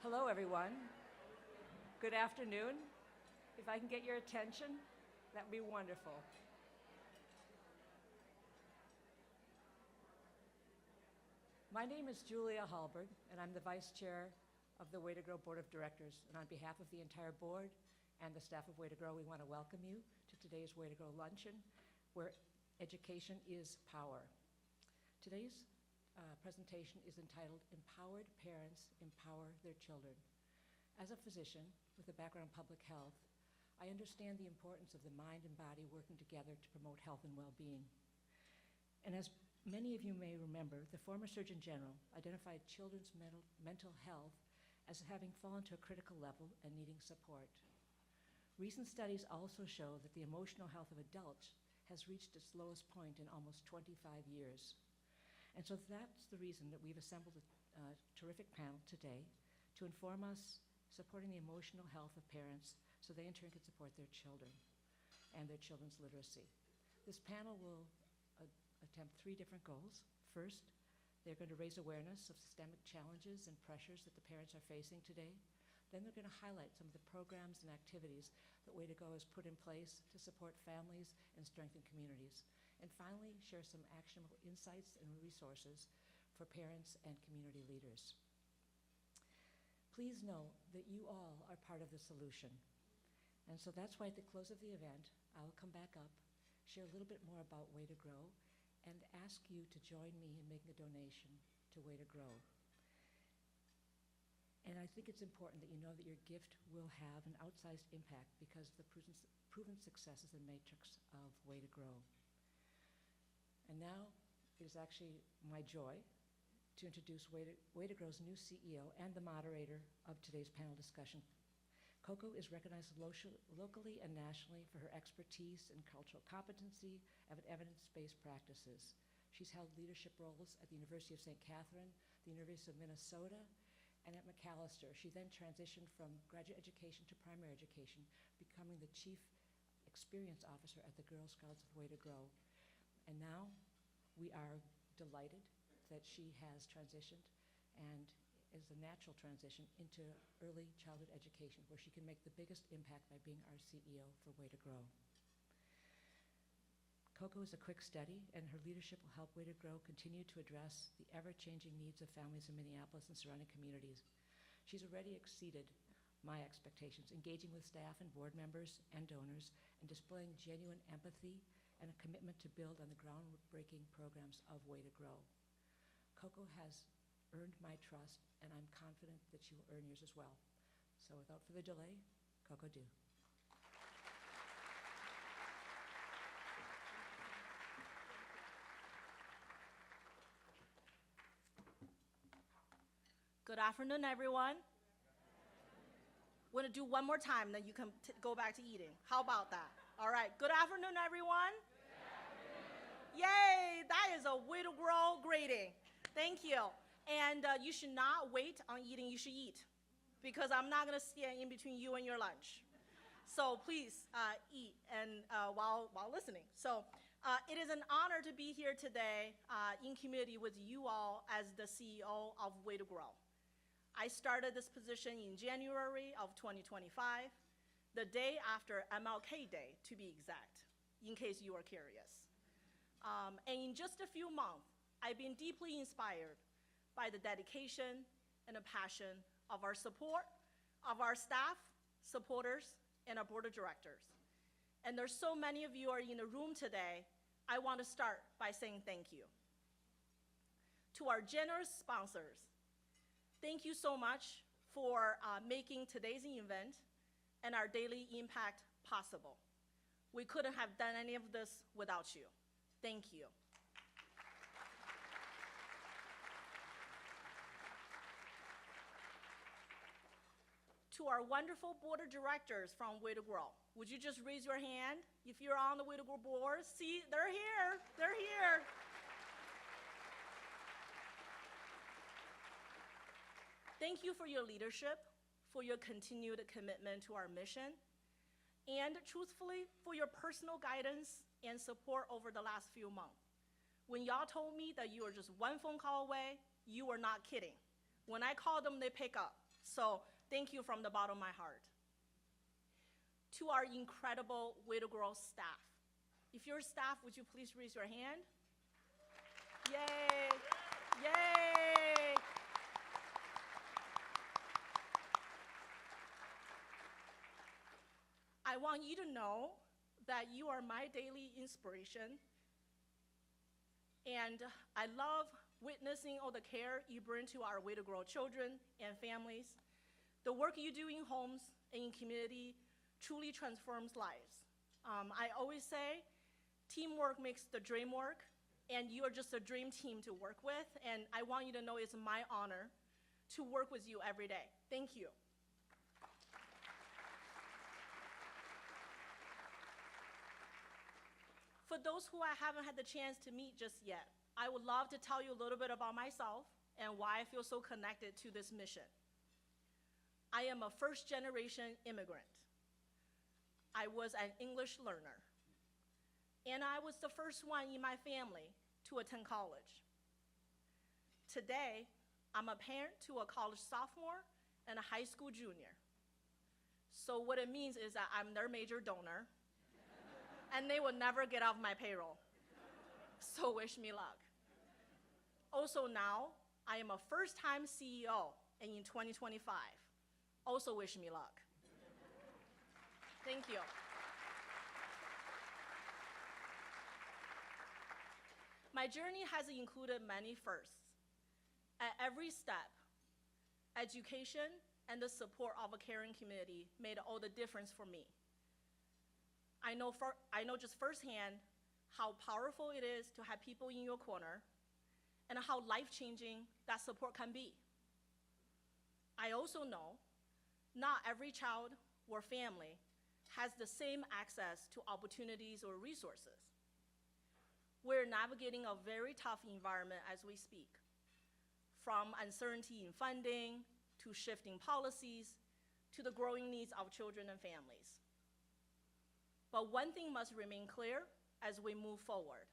Hello, everyone. Good afternoon. If I can get your attention, that would be wonderful. My name is Julia Halberg, and I'm the Vice Chair of the Way to Grow Board of Directors. And on behalf of the entire board and the staff of Way to Grow, we want to welcome you to today's Way to Grow luncheon, where education is power. Today's presentation is entitled Empowered Parents Empower Their Children. As a physician with a background in public health, I understand the importance of the mind and body working together to promote health and well-being. And as many of you may remember, the former Surgeon General identified children's mental health as having fallen to a critical level and needing support. Recent studies also show that the emotional health of adults has reached its lowest point in almost 25 years. And so that's the reason that we've assembled a terrific panel today to inform us supporting the emotional health of parents so they in turn can support their children and their children's literacy. This panel will attempt three different goals. First, they're going to raise awareness of systemic challenges and pressures that the parents are facing today. Then they're going to highlight some of the programs and activities that Way to Go has put in place to support families and strengthen communities. And finally, share some actionable insights and resources for parents and community leaders. Please know that you all are part of the solution. And so that's why at the close of the event, I'll come back up, share a little bit more about Way to Grow, and ask you to join me in making a donation to Way to Grow. And I think it's important that you know that your gift will have an outsized impact because of the proven successes and matrix of Way to Grow. And now it is actually my joy to introduce Way to Grow's new CEO and the moderator of today's panel discussion. Coco is recognized locally and nationally for her expertise in cultural competency and evidence-based practices. She's held leadership roles at the University of St. Catherine, the University of Minnesota, and at Macalester. She then transitioned from graduate education to primary education, becoming the Chief Experience Officer at the Girl Scouts of Way to Grow. And now we are delighted that she has transitioned and is a natural transition into early childhood education, where she can make the biggest impact by being our CEO for Way to Grow. Coco is a quick study, and her leadership will help Way to Grow continue to address the ever-changing needs of families in Minneapolis and surrounding communities. She's already exceeded my expectations, engaging with staff and board members and donors, and displaying genuine empathy and a commitment to build on the groundbreaking programs of Way to Grow. Coco has earned my trust, and I'm confident that she will earn yours as well. So without further delay, Coco do. Good afternoon, everyone. We're going to do one more time, then you can go back to eating. How about that? All right. Good afternoon, everyone. Good afternoon. Yay! That is a Way to Grow greeting. Thank you. And you should not wait on eating. You should eat, because I'm not going to stand in between you and your lunch. So please eat and while listening. So it is an honor to be here today in community with you all as the CEO of Way to Grow. I started this position in January of 2025, the day after MLK Day, to be exact, in case you are curious. And in just a few months, I've been deeply inspired by the dedication and the passion of our support, of our staff, supporters, and our board of directors. And there's so many of you are in the room today. I want to start by saying thank you. To our generous sponsors, thank you so much for making today's event and our daily impact possible. We couldn't have done any of this without you. Thank you. To our wonderful board of directors from Way to Grow, would you just raise your hand if you're on the Way to Grow board? See, they're here. They're here. Thank you for your leadership, for your continued commitment to our mission, and truthfully, for your personal guidance and support over the last few months. When y'all told me that you were just one phone call away, you were not kidding. When I call them, they pick up. So thank you from the bottom of my heart. To our incredible Way to Grow staff. If you're staff, would you please raise your hand? Yay! Yay! I want you to know that you are my daily inspiration. And I love witnessing all the care you bring to our Way to Grow children and families. The work you do in homes and in community truly transforms lives. I always say, teamwork makes the dream work, and you are just a dream team to work with, and I want you to know it's my honor to work with you every day. Thank you. For those who I haven't had the chance to meet just yet, I would love to tell you a little bit about myself and why I feel so connected to this mission. I am a first-generation immigrant. I was an English learner, and I was the first one in my family to attend college. Today, I'm a parent to a college sophomore and a high school junior. So what it means is that I'm their major donor, and they will never get off my payroll. So wish me luck. Also now, I am a first-time CEO, and in 2025, also wish me luck. Thank you. My journey has included many firsts. At every step, education and the support of a caring community made all the difference for me. I know just firsthand how powerful it is to have people in your corner and how life-changing that support can be. I also know not every child or family has the same access to opportunities or resources. We're navigating a very tough environment as we speak, from uncertainty in funding, to shifting policies, to the growing needs of children and families. But one thing must remain clear as we move forward,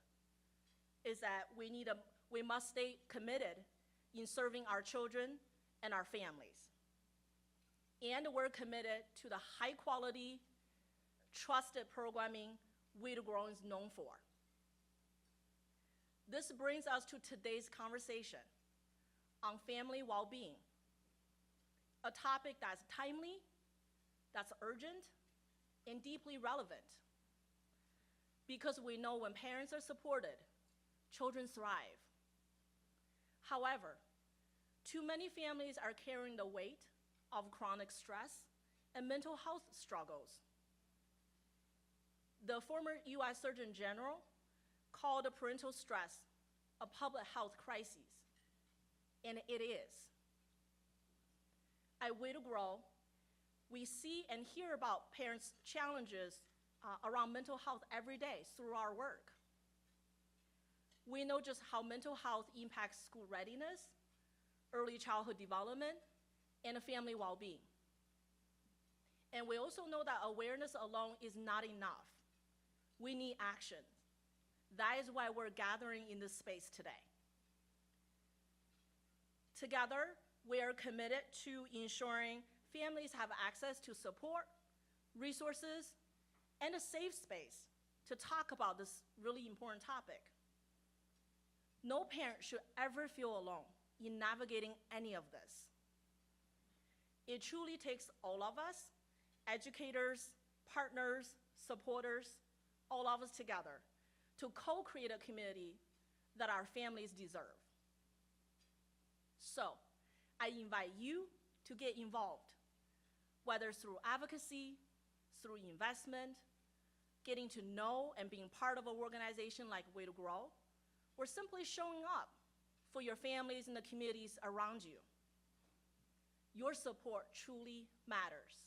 is that we must stay committed in serving our children and our families. And we're committed to the high quality, trusted programming Way to Grow is known for. This brings us to today's conversation on family well-being, a topic that's timely, that's urgent, and deeply relevant. Because we know when parents are supported, children thrive. However, too many families are carrying the weight of chronic stress and mental health struggles. The former US Surgeon General called parental stress a public health crisis, and it is. At Way to Grow, we see and hear about parents' challenges around mental health every day through our work. We know just how mental health impacts school readiness, early childhood development, and family well-being. And we also know that awareness alone is not enough. We need action. That is why we're gathering in this space today. Together, we are committed to ensuring families have access to support, resources, and a safe space to talk about this really important topic. No parent should ever feel alone in navigating any of this. It truly takes all of us, educators, partners, supporters, all of us together to co-create a community that our families deserve. So, I invite you to get involved, whether through advocacy, through investment, getting to know and being part of an organization like Way to Grow, or simply showing up for your families and the communities around you. Your support truly matters.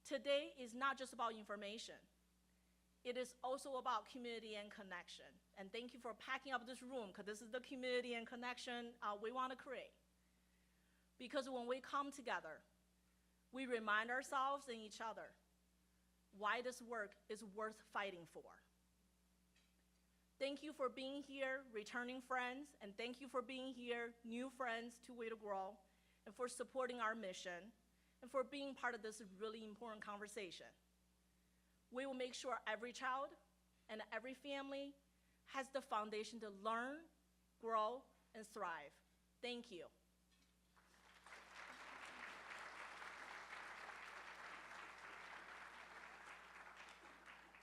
Today is not just about information. It is also about community and connection. And thank you for packing up this room, because this is the community and connection we want to create. Because when we come together, we remind ourselves and each other why this work is worth fighting for. Thank you for being here, returning friends, and thank you for being here, new friends to Way to Grow. and for supporting our mission, and for being part of this really important conversation. We will make sure every child and every family has the foundation to learn, grow, and thrive. Thank you.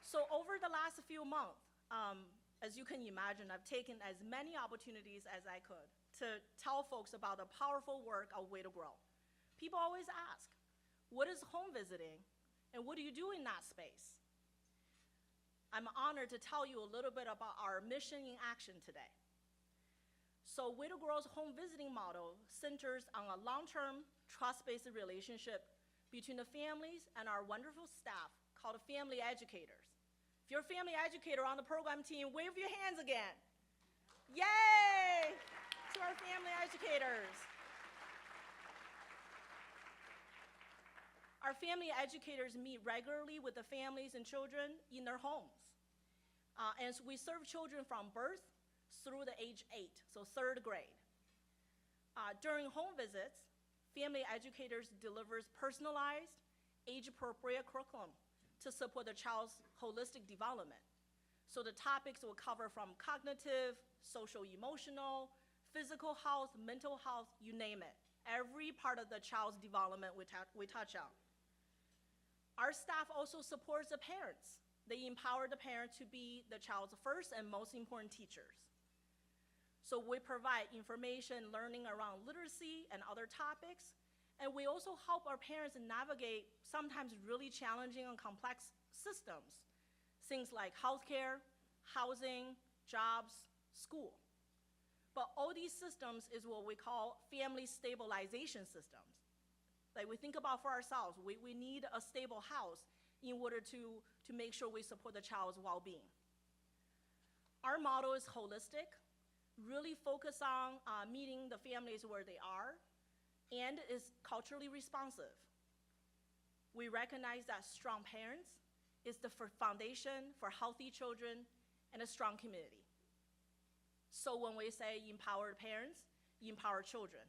So over the last few months, as you can imagine, I've taken as many opportunities as I could to tell folks about the powerful work of Way to Grow. People always ask, what is home visiting, and what do you do in that space? I'm honored to tell you a little bit about our mission in action today. So Way to Grow's home visiting model centers on a long-term, trust-based relationship between the families and our wonderful staff called family educators. If you're a family educator on the program team, wave your hands again. Yay! To our family educators. Our family educators meet regularly with the families and children in their homes. And so we serve children from birth through the age 8, so 3rd grade. During home visits, family educators delivers personalized, age-appropriate curriculum to support the child's holistic development. So the topics will cover from cognitive, social, emotional, physical health, mental health, you name it. Every part of the child's development we touch on. Our staff also supports the parents. They empower the parent to be the child's first and most important teachers. So we provide information, learning around literacy and other topics, and we also help our parents navigate sometimes really challenging and complex systems, things like healthcare, housing, jobs, school. But all these systems is what we call family stabilization systems. Like we think about for ourselves, we need a stable house in order to make sure we support the child's well-being. Our model is holistic, really focus on meeting the families where they are, and is culturally responsive. We recognize that strong parents is the foundation for healthy children and a strong community. So when we say empowered parents, empowered children,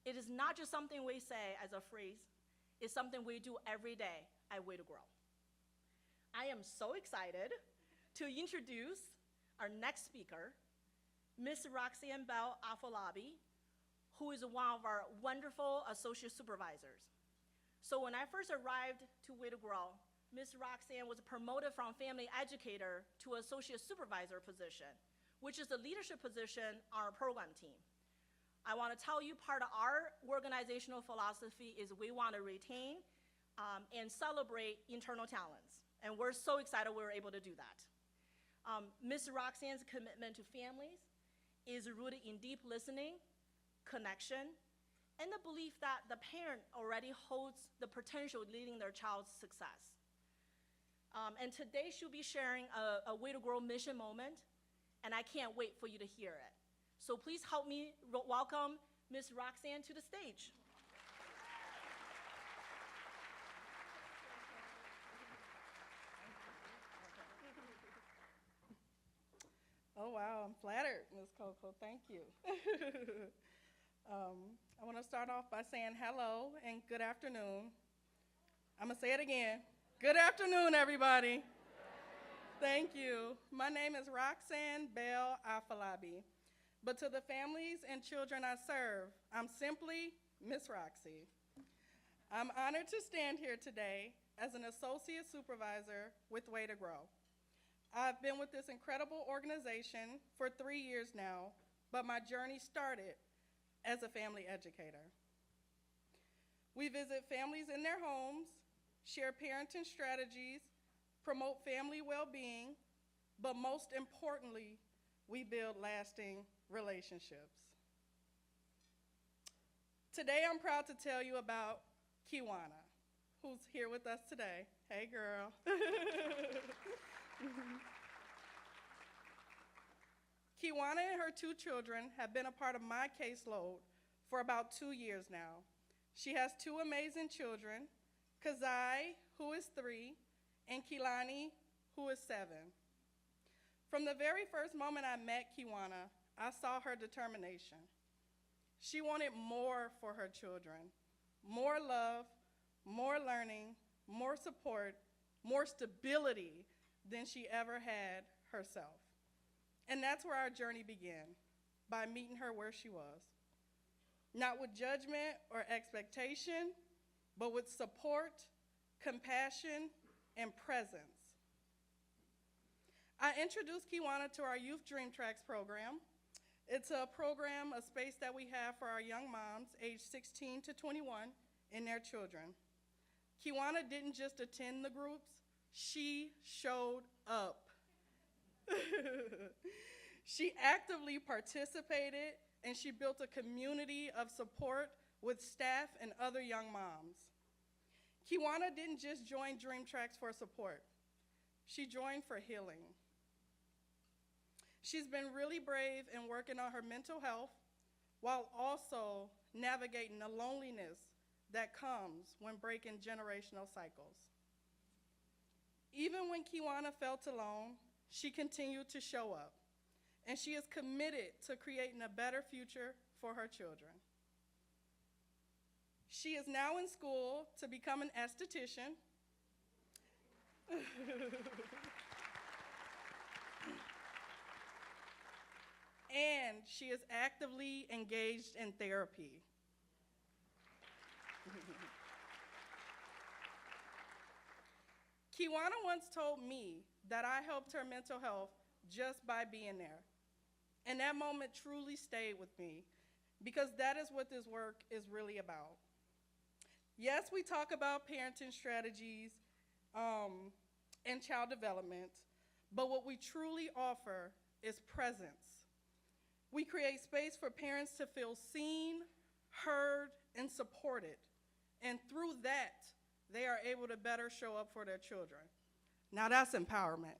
it is not just something we say as a phrase, it's something we do every day at Way to Grow. I am so excited to introduce our next speaker, Ms. Roxanne Bell-Afolabi, who is one of our wonderful associate supervisors. So when I first arrived to Way to Grow, Ms. Roxanne was promoted from family educator to associate supervisor position, which is the leadership position on our program team. I want to tell you part of our organizational philosophy is we want to retain and celebrate internal talents. And we're so excited we were able to do that. Ms. Roxanne's commitment to families is rooted in deep listening, connection, and the belief that the parent already holds the potential leading their child's success. And today she'll be sharing a Way to Grow mission moment, and I can't wait for you to hear it. So please help me welcome Ms. Roxanne to the stage. Oh, wow, I'm flattered, Ms. Coco, thank you. I want to start off by saying hello and good afternoon. I'm going to say it again. Good afternoon, everybody. Thank you. My name is Roxanne Bell-Afolabi, but to the families and children I serve, I'm simply Miss Roxy. I'm honored to stand here today as an associate supervisor with Way to Grow. I've been with this incredible organization for 3 years now, but my journey started as a family educator. We visit families in their homes, share parenting strategies, promote family well-being, but most importantly, we build lasting relationships. Today, I'm proud to tell you about Kiwana, who's here with us today. Hey, girl. Kiwana and her 2 children have been a part of my caseload for about 2 years now. She has 2 amazing children, Kazai, who is 3, and Kilani, who is 7. From the very first moment I met Kiwana, I saw her determination. She wanted more for her children, more love, more learning, more support, more stability than she ever had herself. And that's where our journey began, by meeting her where she was. Not with judgment or expectation, but with support, compassion, and presence. I introduced Kiwana to our Youth Dream Tracks program. It's a program, a space that we have for our young moms, aged 16 to 21, and their children. Kiwana didn't just attend the groups, she showed up. She actively participated, and she built a community of support with staff and other young moms. Kiwana didn't just join Dream Tracks for support. She joined for healing. She's been really brave in working on her mental health while also navigating the loneliness that comes when breaking generational cycles. Even when Kiwana felt alone, she continued to show up, and she is committed to creating a better future for her children. She is now in school to become an esthetician. And she is actively engaged in therapy. Kiwana once told me that I helped her mental health just by being there. And that moment truly stayed with me, because that is what this work is really about. Yes, we talk about parenting strategies and child development, but what we truly offer is presence. We create space for parents to feel seen, heard, and supported. And through that, they are able to better show up for their children. Now that's empowerment.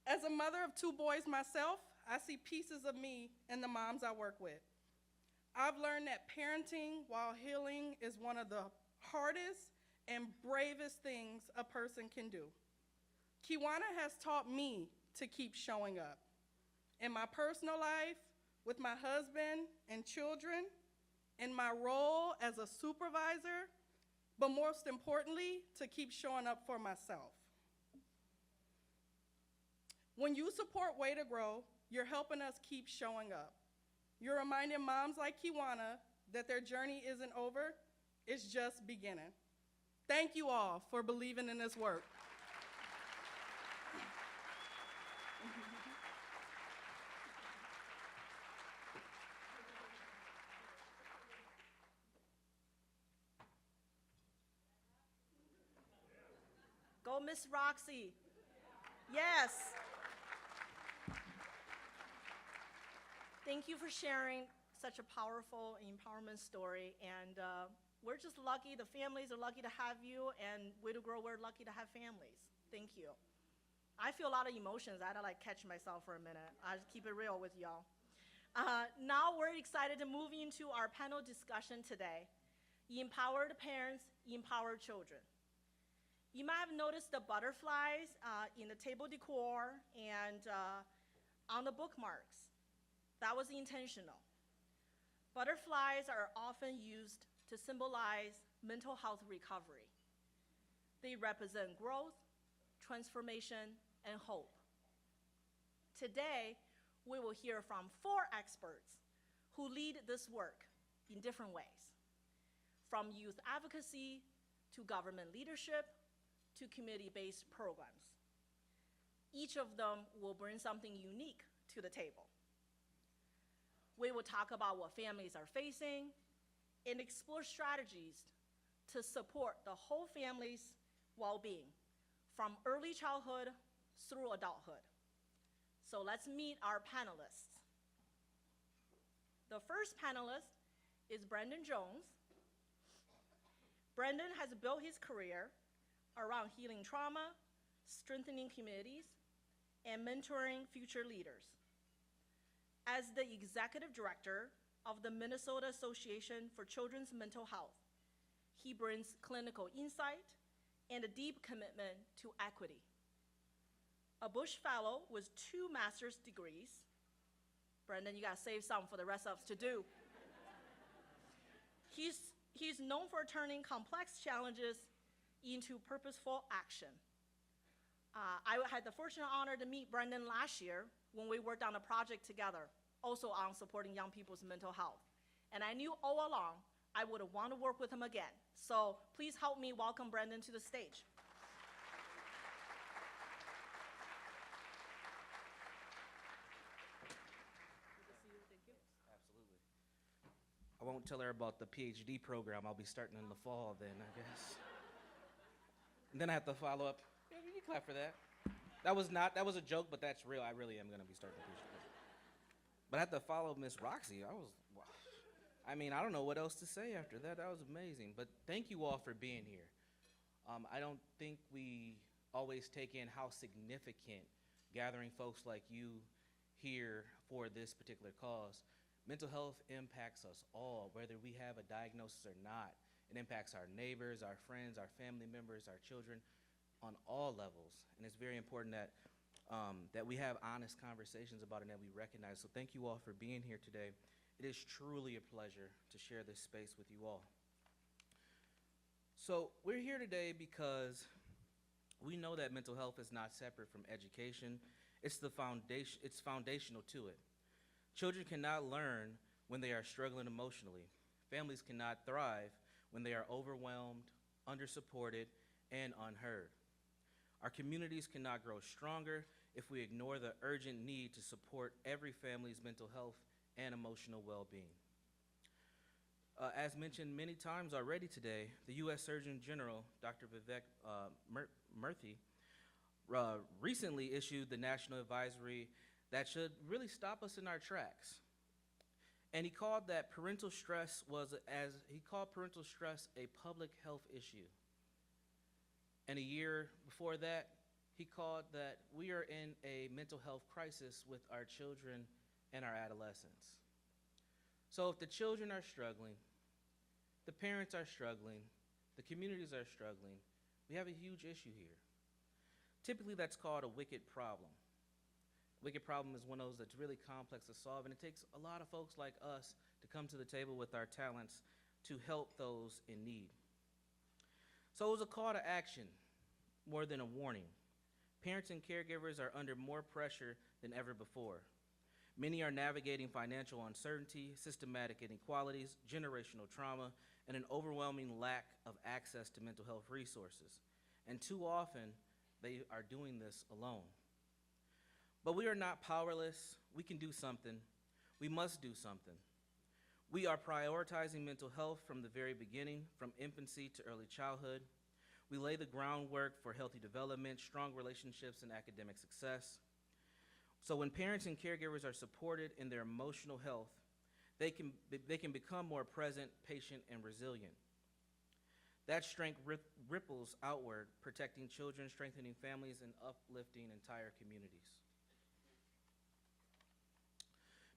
As a mother of 2 boys myself, I see pieces of me in the moms I work with. I've learned that parenting while healing is one of the hardest and bravest things a person can do. Kiwana has taught me to keep showing up in my personal life, with my husband and children, in my role as a supervisor, but most importantly, to keep showing up for myself. When you support Way to Grow, you're helping us keep showing up. You're reminding moms like Kiwana that their journey isn't over, it's just beginning. Thank you all for believing in this work. Go, Miss Roxy. Yes. Thank you for sharing such a powerful empowerment story, and we're just lucky, the families are lucky to have you, and Way to Grow, we're lucky to have families. Thank you. I feel a lot of emotions. I had to catch myself for a minute. I'll just keep it real with y'all. Now we're excited to move into our panel discussion today. Empowered parents, empowered children. You might have noticed the butterflies in the table decor and on the bookmarks. That was intentional. Butterflies are often used to symbolize mental health recovery. They represent growth, transformation, and hope. Today, we will hear from 4 experts who lead this work in different ways, from youth advocacy to government leadership to community-based programs. Each of them will bring something unique to the table. We will talk about what families are facing and explore strategies to support the whole family's well-being, from early childhood through adulthood. So let's meet our panelists. The first panelist is Brendan Jones. Brendan has built his career around healing trauma, strengthening communities, and mentoring future leaders. As the executive director of the Minnesota Association for Children's Mental Health, he brings clinical insight and a deep commitment to equity. a Bush Fellow with 2 master's degrees. Brendan, you gotta save some for the rest of us to do. He's known for turning complex challenges into purposeful action. I had the fortunate honor to meet Brendan last year when we worked on a project together, also on supporting young people's mental health. And I knew all along I would want to work with him again. So please help me welcome Brendan to the stage. Absolutely. I won't tell her about the PhD program I'll be starting in the fall then, I guess. And then I have to follow up. Yeah, you clap for that. That was a joke, but that's real. I really am going to be starting a PhD program. But I had to follow Miss Roxy. I don't know what else to say after that. That was amazing. But thank you all for being here. I don't think we always take in how significant gathering folks like you here for this particular cause. Mental health impacts us all, whether we have a diagnosis or not. It impacts our neighbors, our friends, our family members, our children, on all levels. And it's very important that that we have honest conversations about it and that we recognize. So thank you all for being here today. It is truly a pleasure to share this space with you all. So we're here today because we know that mental health is not separate from education. It's foundational to it. Children cannot learn when they are struggling emotionally. Families cannot thrive when they are overwhelmed, undersupported, and unheard. Our communities cannot grow stronger if we ignore the urgent need to support every family's mental health and emotional well-being. As mentioned many times already today, the U.S. Surgeon General, Dr. Vivek Murthy, recently issued the national advisory that should really stop us in our tracks. And he called parental stress a public health issue. And a year before that, he called that we are in a mental health crisis with our children and our adolescents. So if the children are struggling, the parents are struggling, the communities are struggling, we have a huge issue here. Typically that's called a wicked problem. Wicked problem is one of those that's really complex to solve, and it takes a lot of folks like us to come to the table with our talents to help those in need. So it was a call to action more than a warning. Parents and caregivers are under more pressure than ever before. Many are navigating financial uncertainty, systematic inequalities, generational trauma, and an overwhelming lack of access to mental health resources. And too often, they are doing this alone. But we are not powerless. We can do something. We must do something. We are prioritizing mental health from the very beginning, from infancy to early childhood. We lay the groundwork for healthy development, strong relationships, and academic success. So when parents and caregivers are supported in their emotional health, they can become more present, patient, and resilient. That strength ripples outward, protecting children, strengthening families, and uplifting entire communities.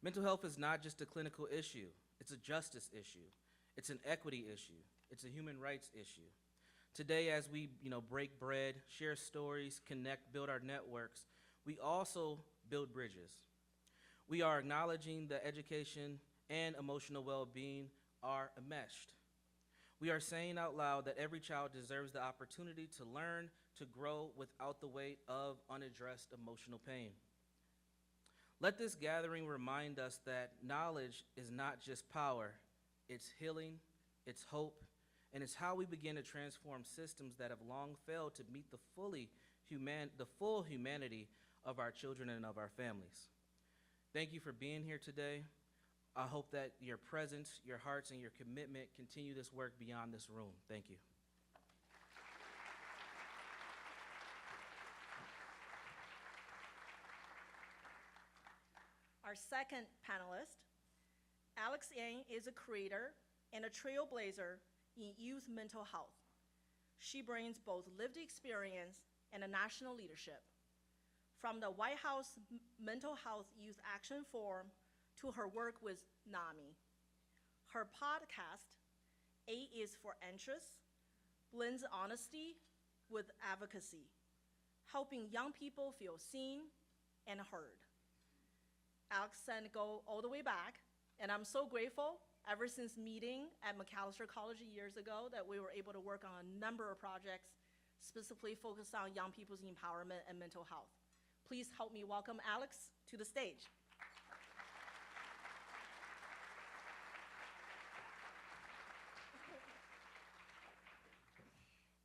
Mental health is not just a clinical issue. It's a justice issue. It's an equity issue. It's a human rights issue. Today, as we break bread, share stories, connect, build our networks, we also build bridges. We are acknowledging that education and emotional well-being are enmeshed. We are saying out loud that every child deserves the opportunity to learn, to grow without the weight of unaddressed emotional pain. Let this gathering remind us that knowledge is not just power, it's healing, it's hope, and it's how we begin to transform systems that have long failed to meet the full humanity of our children and of our families. Thank you for being here today. I hope that your presence, your hearts, and your commitment continue this work beyond this room. Thank you. Our second panelist, Alex Yang, is a creator and a trailblazer in youth mental health. She brings both lived experience and a national leadership. From the White House Mental Health Youth Action Forum to her work with NAMI. Her podcast, A is for Anxious, blends honesty with advocacy. helping young people feel seen and heard. Alex and go all the way back, and I'm so grateful ever since meeting at Macalester College years ago that we were able to work on a number of projects specifically focused on young people's empowerment and mental health. Please help me welcome Alex to the stage.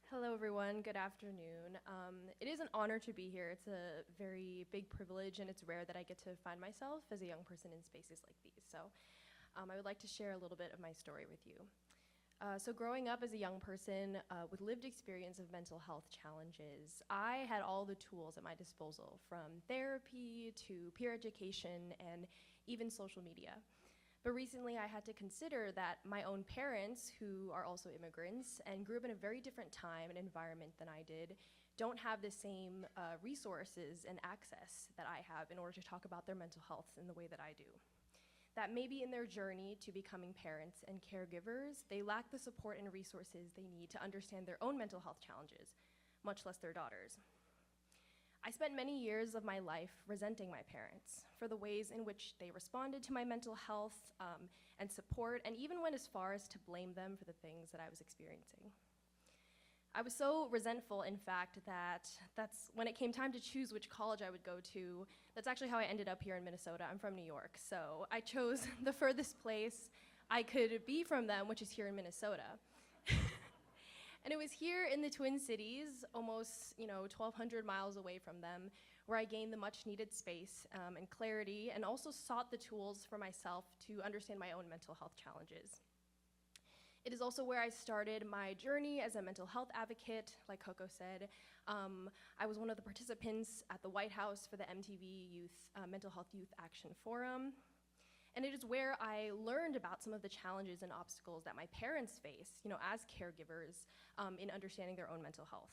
Hello, everyone. Good afternoon. It is an honor to be here. It's a very big privilege, and it's rare that I get to find myself as a young person in spaces like these. So I would like to share a little bit of my story with you. So growing up as a young person with lived experience of mental health challenges, I had all the tools at my disposal, from therapy to peer education and even social media. But recently I had to consider that my own parents, who are also immigrants and grew up in a very different time and environment than I did, don't have the same resources and access that I have in order to talk about their mental health in the way that I do. That maybe in their journey to becoming parents and caregivers, they lack the support and resources they need to understand their own mental health challenges, much less their daughters. I spent many years of my life resenting my parents for the ways in which they responded to my mental health and support, and even went as far as to blame them for the things that I was experiencing. I was so resentful, in fact, that's when it came time to choose which college I would go to, that's actually how I ended up here in Minnesota. I'm from New York, so I chose the furthest place I could be from them, which is here in Minnesota. And it was here in the Twin Cities, almost 1,200 miles away from them, where I gained the much needed space and clarity, and also sought the tools for myself to understand my own mental health challenges. It is also where I started my journey as a mental health advocate, like Coco said. I was one of the participants at the White House for the MTV Mental Health Youth Action Forum. And it is where I learned about some of the challenges and obstacles that my parents face, as caregivers in understanding their own mental health.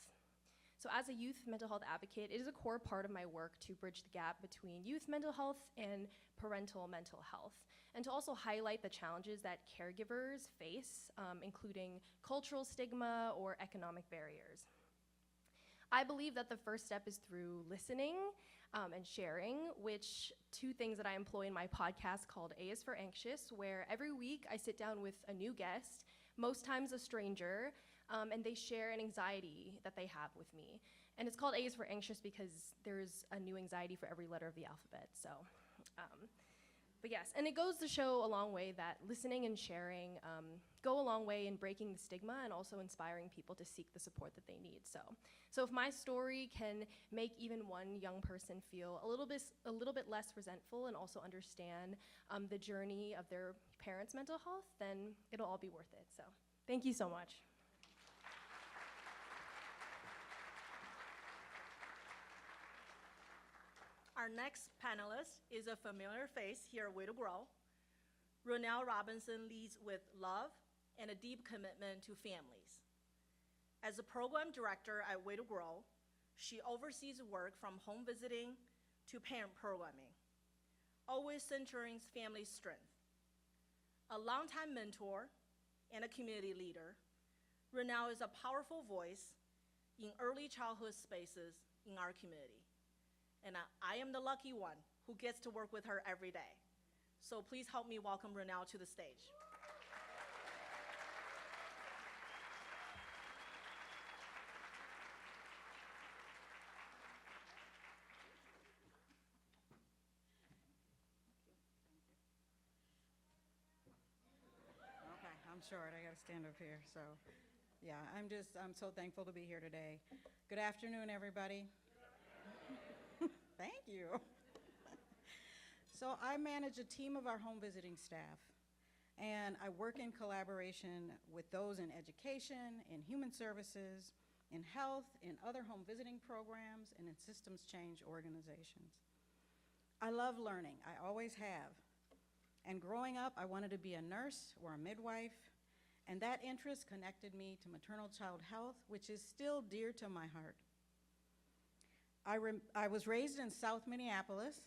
So as a youth mental health advocate, it is a core part of my work to bridge the gap between youth mental health and parental mental health, and to also highlight the challenges that caregivers face, including cultural stigma or economic barriers. I believe that the first step is through listening and sharing, which two things that I employ in my podcast called A is for Anxious, where every week I sit down with a new guest, most times a stranger, and they share an anxiety that they have with me. And it's called A is for Anxious because there's a new anxiety for every letter of the alphabet. But yes, and it goes to show a long way that listening and sharing go a long way in breaking the stigma and also inspiring people to seek the support that they need. So if my story can make even one young person feel a little bit less resentful and also understand the journey of their parents' mental health, then it'll all be worth it. So thank you so much. Our next panelist is a familiar face here at Way to Grow. Ronel Robinson leads with love and a deep commitment to families. As a program director at Way to Grow, she oversees work from home visiting to parent programming, always centering family strength. A longtime mentor and a community leader, Ronel is a powerful voice in early childhood spaces in our community. And I am the lucky one who gets to work with her every day. So please help me welcome Ronel to the stage. Okay, I'm short, I gotta stand up here, so yeah, I'm so thankful to be here today. Good afternoon, everybody. Thank you. So I manage a team of our home visiting staff, and I work in collaboration with those in education, in human services, in health, in other home visiting programs, and in systems change organizations. I love learning, I always have. And growing up, I wanted to be a nurse or a midwife, and that interest connected me to maternal child health, which is still dear to my heart. I was raised in South Minneapolis.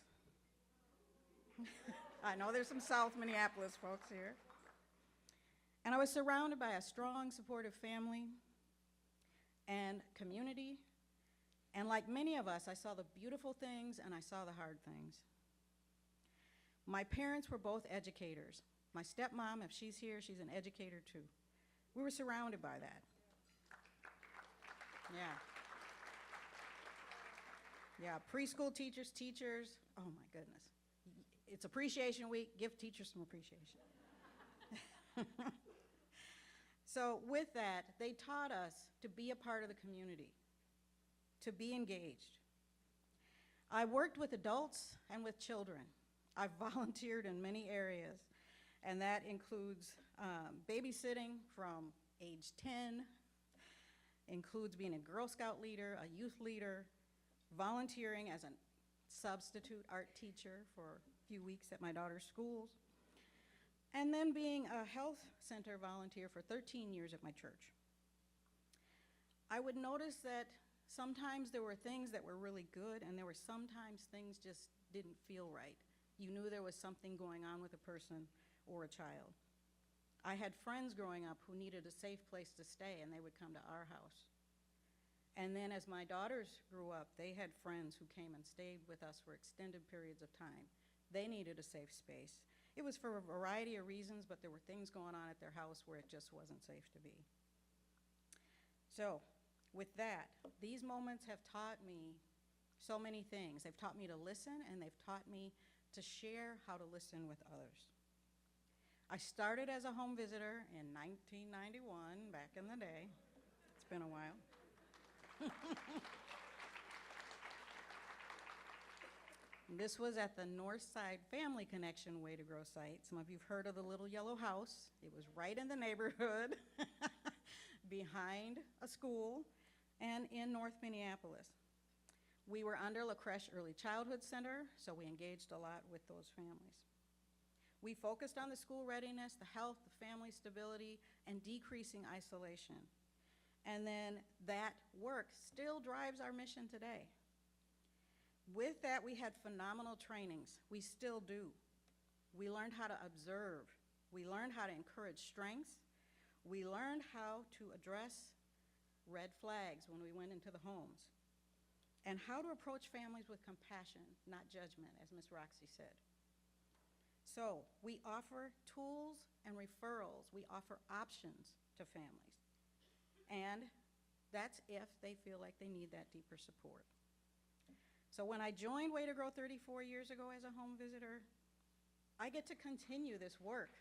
I know there's some South Minneapolis folks here. And I was surrounded by a strong, supportive family and community And like many of us, I saw the beautiful things and I saw the hard things. My parents were both educators. My stepmom, if she's here, she's an educator too. We were surrounded by that. Yeah, preschool teachers, oh my goodness. It's Appreciation Week, give teachers some appreciation. So with that, they taught us to be a part of the community, to be engaged. I worked with adults and with children. I've volunteered in many areas, and that includes babysitting from age 10, includes being a Girl Scout leader, a youth leader, volunteering as a substitute art teacher for a few weeks at my daughter's schools, and then being a health center volunteer for 13 years at my church. I would notice that sometimes there were things that were really good, and there were sometimes things just didn't feel right. You knew there was something going on with a person or a child. I had friends growing up who needed a safe place to stay, and they would come to our house. And then as my daughters grew up, they had friends who came and stayed with us for extended periods of time. They needed a safe space. It was for a variety of reasons, but there were things going on at their house where it just wasn't safe to be. So, with that, these moments have taught me so many things. They've taught me to listen, and they've taught me to share how to listen with others. I started as a home visitor in 1991, back in the day. It's been a while. This was at the Northside Family Connection Way to Grow site. Some of you've heard of the little yellow house. It was right in the neighborhood, behind a school, and in North Minneapolis. We were under La Crèche Early Childhood Center, so we engaged a lot with those families. We focused on the school readiness, the health, the family stability, and decreasing isolation. And then that work still drives our mission today. With that, we had phenomenal trainings. We still do. We learned how to observe. We learned how to encourage strengths. We learned how to address red flags when we went into the homes, and how to approach families with compassion, not judgment, as Ms. Roxy said. So we offer tools and referrals. We offer options to families. And that's if they feel like they need that deeper support. So when I joined Way to Grow 34 years ago as a home visitor, I get to continue this work.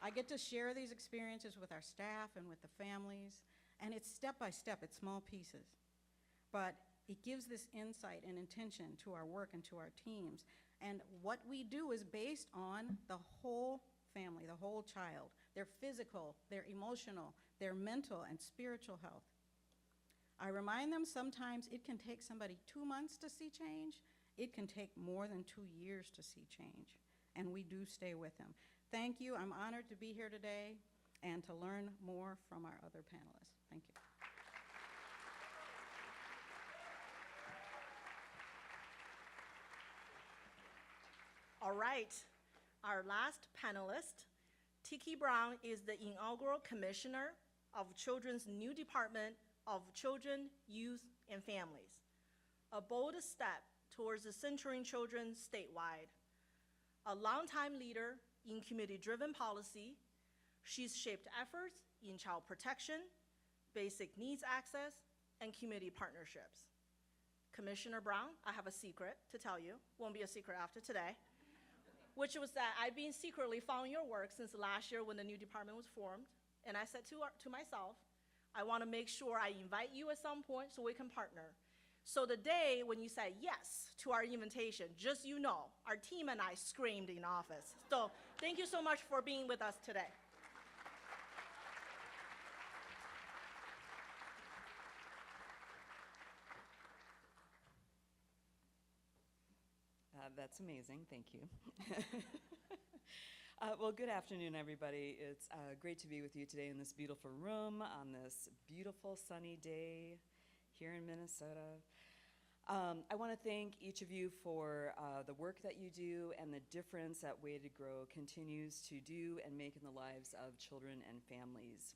I get to share these experiences with our staff and with the families, and it's step by step, it's small pieces. But it gives this insight and intention to our work and to our teams. And what we do is based on the whole family, the whole child, their physical, their emotional, their mental and spiritual health. I remind them sometimes it can take somebody 2 months to see change. It can take more than 2 years to see change, and we do stay with them. Thank you. I'm honored to be here today and to learn more from our other panelists. Thank you. All right, our last panelist, Tikki Brown, is the inaugural commissioner of Children's new Department of Children, Youth, and Families, a bold step towards centering children statewide. A longtime leader in community-driven policy, she's shaped efforts in child protection, basic needs access, and community partnerships. Commissioner Brown, I have a secret to tell you, won't be a secret after today, which was that I've been secretly following your work since last year when the new department was formed, and I said to myself, I want to make sure I invite you at some point so we can partner. So the day when you said yes to our invitation, just you know, our team and I screamed in office. So thank you so much for being with us today. That's amazing, thank you. Well, good afternoon, everybody. It's great to be with you today in this beautiful room on this beautiful sunny day here in Minnesota. I want to thank each of you for the work that you do and the difference that Way to Grow continues to do and make in the lives of children and families.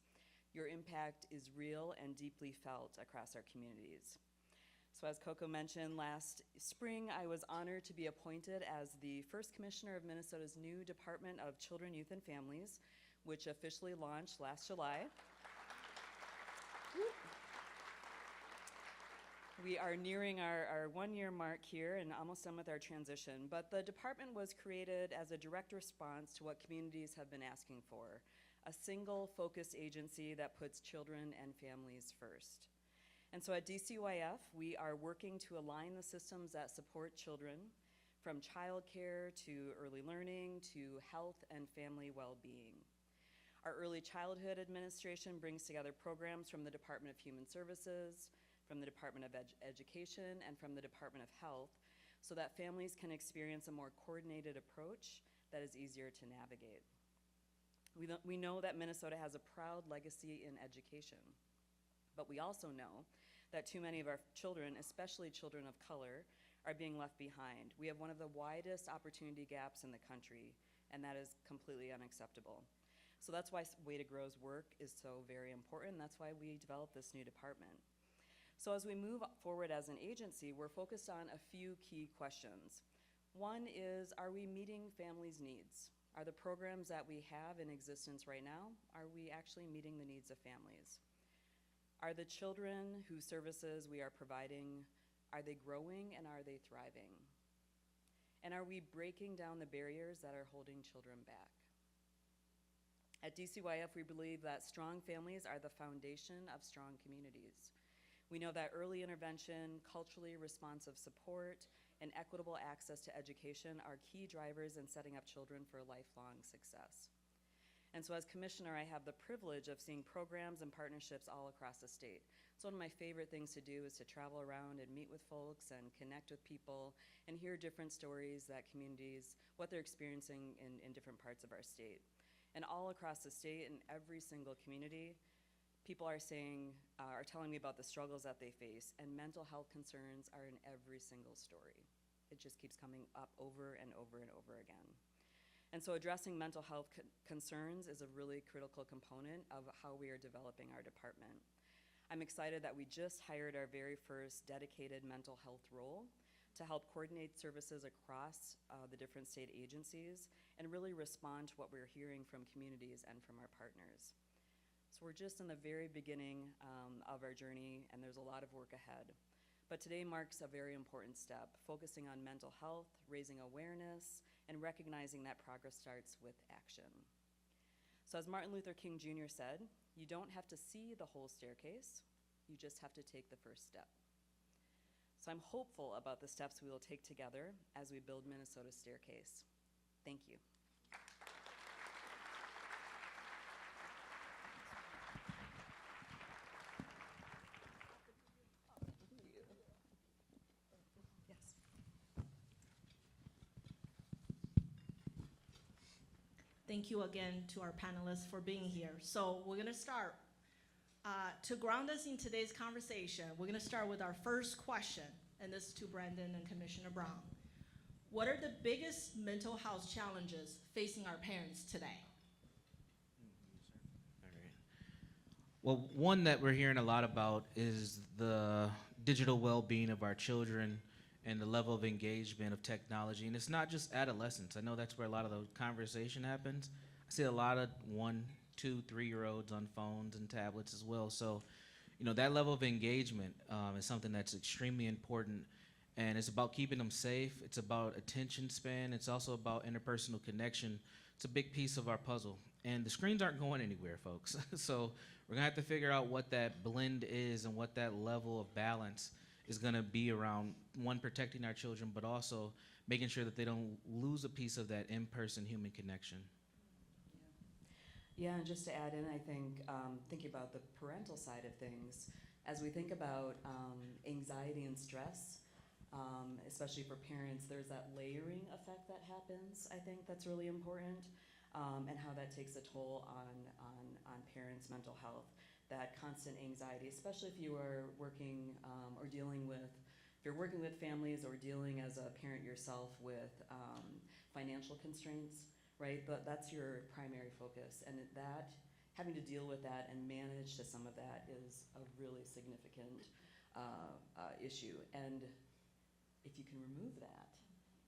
Your impact is real and deeply felt across our communities. So as Coco mentioned, last spring I was honored to be appointed as the first commissioner of Minnesota's new Department of Children, Youth, and Families, which officially launched last July. We are nearing our 1-year mark here and almost done with our transition, but the department was created as a direct response to what communities have been asking for, a single focused agency that puts children and families first. And so at DCYF, we are working to align the systems that support children, from childcare to early learning to health and family well-being. Our Early Childhood Administration brings together programs from the Department of Human Services, from the Department of Education, and from the Department of Health, so that families can experience a more coordinated approach that is easier to navigate. We know that Minnesota has a proud legacy in education, but we also know that too many of our children, especially children of color, are being left behind. We have one of the widest opportunity gaps in the country, and that is completely unacceptable. So that's why Way to Grow's work is so very important. That's why we developed this new department. So as we move forward as an agency, we're focused on a few key questions. One is, are we meeting families' needs? Are the programs that we have in existence right now, are we actually meeting the needs of families? Are the children whose services we are providing, are they growing and are they thriving? And are we breaking down the barriers that are holding children back? At DCYF, we believe that strong families are the foundation of strong communities. We know that early intervention, culturally responsive support, and equitable access to education are key drivers in setting up children for lifelong success. And so as commissioner, I have the privilege of seeing programs and partnerships all across the state. So one of my favorite things to do is to travel around and meet with folks and connect with people and hear different stories that communities, what they're experiencing in different parts of our state. And all across the state, in every single community, people are telling me about the struggles that they face, and mental health concerns are in every single story. It just keeps coming up over and over and over again. And so addressing mental health concerns is a really critical component of how we are developing our department. I'm excited that we just hired our very first dedicated mental health role to help coordinate services across the different state agencies and really respond to what we're hearing from communities and from our partners. So we're just in the very beginning of our journey, and there's a lot of work ahead. But today marks a very important step, focusing on mental health, raising awareness, and recognizing that progress starts with action. So as Martin Luther King Jr. said, you don't have to see the whole staircase, you just have to take the first step. So I'm hopeful about the steps we will take together as we build Minnesota's staircase. Thank you. Thank you again to our panelists for being here. So we're gonna start. To ground us in today's conversation, we're gonna start with our first question, and this is to Brandon and Commissioner Brown. What are the biggest mental health challenges facing our parents today? All right. Well, one that we're hearing a lot about is the digital well-being of our children and the level of engagement of technology. And it's not just adolescents. I know that's where a lot of the conversation happens. I see a lot of 1, 2, 3-year-olds on phones and tablets as well. So, that level of engagement is something that's extremely important. And it's about keeping them safe. It's about attention span. It's also about interpersonal connection. It's a big piece of our puzzle. And the screens aren't going anywhere, folks. So we're gonna have to figure out what that blend is and what that level of balance is gonna be around, one, protecting our children, but also making sure that they don't lose a piece of that in-person human connection. Yeah, and just to add in, I think, thinking about the parental side of things, as we think about anxiety and stress, especially for parents, there's that layering effect that happens, I think that's really important, and how that takes a toll on parents' mental health. That constant anxiety, especially if you are working or dealing with, if you're working with families or dealing as a parent yourself with financial constraints, right? But that's your primary focus, and that having to deal with that and manage to some of that is a really significant issue. And if you can remove that,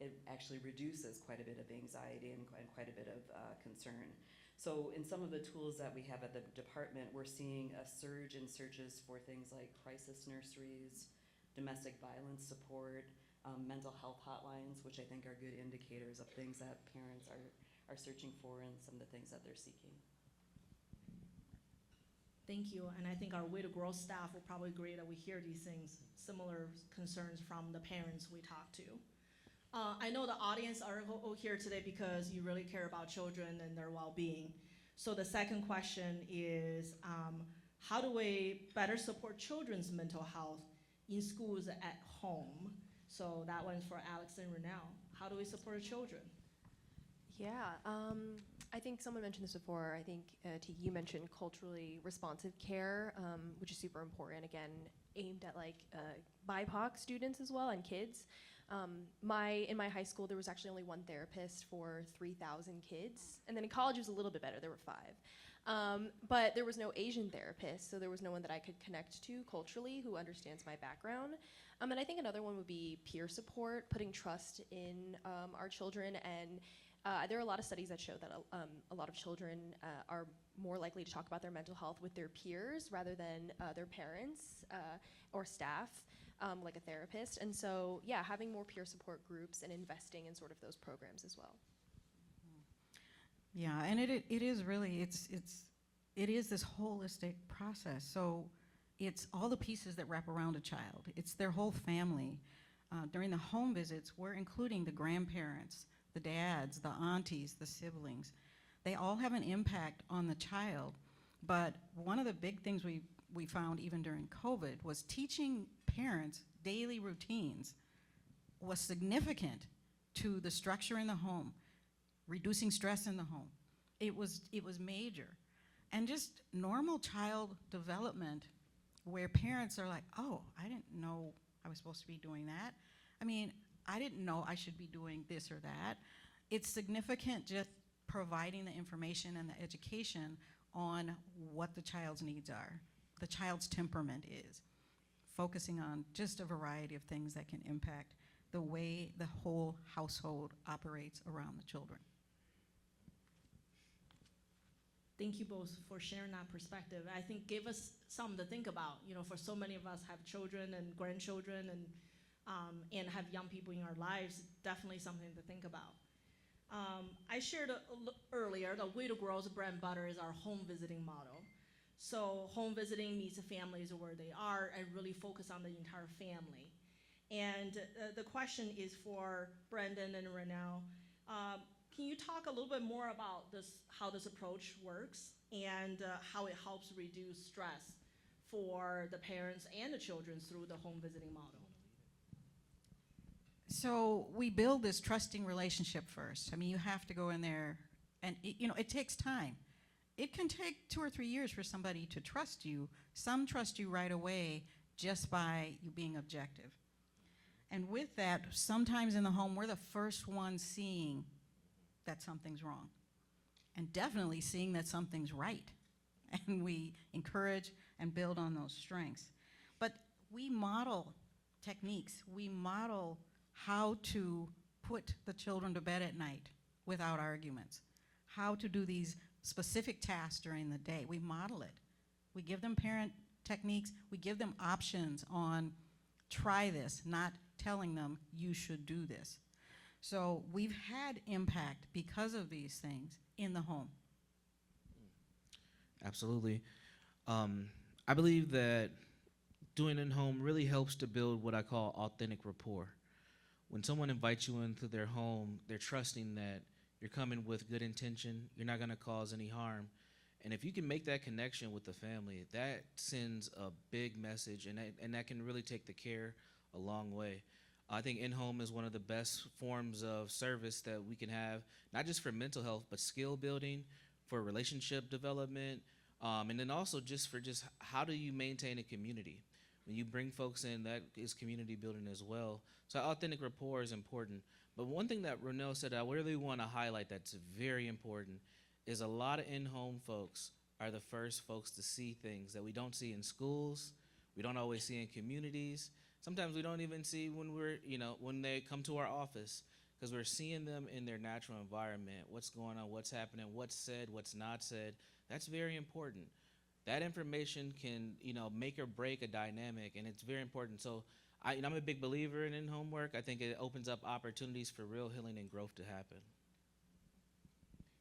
it actually reduces quite a bit of anxiety and quite a bit of concern. So in some of the tools that we have at the department, we're seeing a surge in searches for things like crisis nurseries, domestic violence support, mental health hotlines, which I think are good indicators of things that parents are searching for and some of the things that they're seeking. Thank you, and I think our Way to Grow staff will probably agree that we hear these things, similar concerns from the parents we talk to. I know the audience are here today because you really care about children and their well-being. So the second question is, how do we better support children's mental health in schools at home? So that one's for Alex and Ronel. How do we support children? Yeah, I think someone mentioned this before. I think, Tikki, you mentioned culturally responsive care, which is super important, again, aimed at like BIPOC students as well and kids. In my high school, there was actually only one therapist for 3,000 kids. And then in college, it was a little bit better. There were 5. But there was no Asian therapist, so there was no one that I could connect to culturally who understands my background. And I think another one would be peer support, putting trust in our children. And there are a lot of studies that show that a lot of children are more likely to talk about their mental health with their peers rather than their parents or staff. Like a therapist. And so, yeah, having more peer support groups and investing in sort of those programs as well. Yeah, and it is really, it is this holistic process. So it's all the pieces that wrap around a child. It's their whole family. During the home visits, we're including the grandparents, the dads, the aunties, the siblings. They all have an impact on the child. But one of the big things we found even during COVID was teaching parents daily routines was significant to the structure in the home, reducing stress in the home. It was major. And just normal child development where parents are like, oh, I didn't know I was supposed to be doing that. I mean, I didn't know I should be doing this or that. It's significant just providing the information and the education on what the child's needs are, the child's temperament is, focusing on just a variety of things that can impact the way the whole household operates around the children. Thank you both for sharing that perspective. I think gave us something to think about. You know, for so many of us have children and grandchildren and have young people in our lives, definitely something to think about. I shared earlier that Way to Grow's bread and butter is our home visiting model. So home visiting meets the families where they are and really focus on the entire family. And the question is for Brendan and Ronel. Can you talk a little bit more about this, how this approach works and how it helps reduce stress for the parents and the children through the home visiting model? So we build this trusting relationship first. I mean, you have to go in there, and it takes time. It can take 2 or 3 years for somebody to trust you. Some trust you right away just by you being objective. And with that, sometimes in the home, we're the first ones seeing that something's wrong, and definitely seeing that something's right. And we encourage and build on those strengths. But we model techniques. We model how to put the children to bed at night without arguments, how to do these specific tasks during the day. We model it. We give them parent techniques. We give them options on try this, not telling them you should do this. So we've had impact because of these things in the home. Absolutely. I believe that doing it in home really helps to build what I call authentic rapport. When someone invites you into their home, they're trusting that you're coming with good intention, you're not gonna cause any harm. And if you can make that connection with the family, that sends a big message, and that can really take the care a long way. I think in-home is one of the best forms of service that we can have, not just for mental health, but skill building, for relationship development, and then also just for how do you maintain a community? When you bring folks in, that is community building as well. So authentic rapport is important. But one thing that Ronel said I really want to highlight that's very important is a lot of in-home folks are the first folks to see things that we don't see in schools, we don't always see in communities. Sometimes we don't even see when when they come to our office, because we're seeing them in their natural environment, what's going on, what's happening, what's said, what's not said. That's very important. That information can, make or break a dynamic, and it's very important. So I'm a big believer in homework. I think it opens up opportunities for real healing and growth to happen.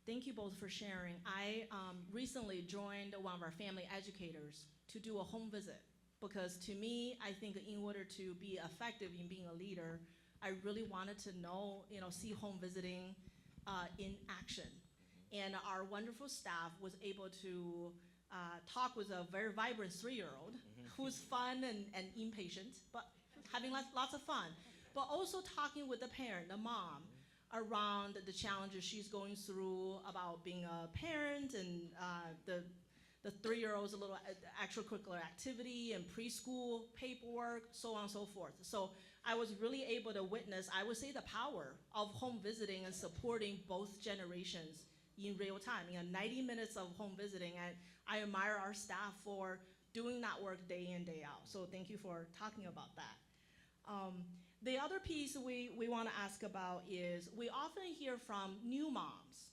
Thank you both for sharing. I recently joined one of our family educators to do a home visit, because to me, I think in order to be effective in being a leader, I really wanted to know, see home visiting in action. And our wonderful staff was able to talk with a very vibrant 3-year-old who's fun and impatient, but having lots of fun. But also talking with the parent, the mom, around the challenges she's going through about being a parent, and the 3-year-old's a little extracurricular activity and preschool paperwork, so on and so forth. So I was really able to witness, I would say, the power of home visiting and supporting both generations in real time. 90 minutes of home visiting, and I admire our staff for doing that work day in, day out. So thank you for talking about that. The other piece we want to ask about is, we often hear from new moms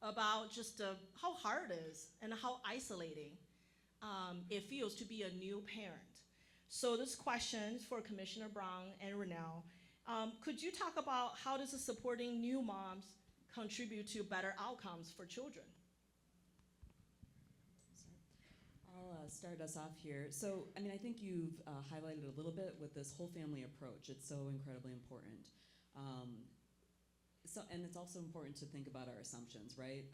about just how hard it is and how isolating it feels to be a new parent. So this question is for Commissioner Brown and Ronel. Could you talk about how does supporting new moms contribute to better outcomes for children? I'll start us off here. So, I think you've highlighted a little bit with this whole family approach. It's so incredibly important. And it's also important to think about our assumptions, right?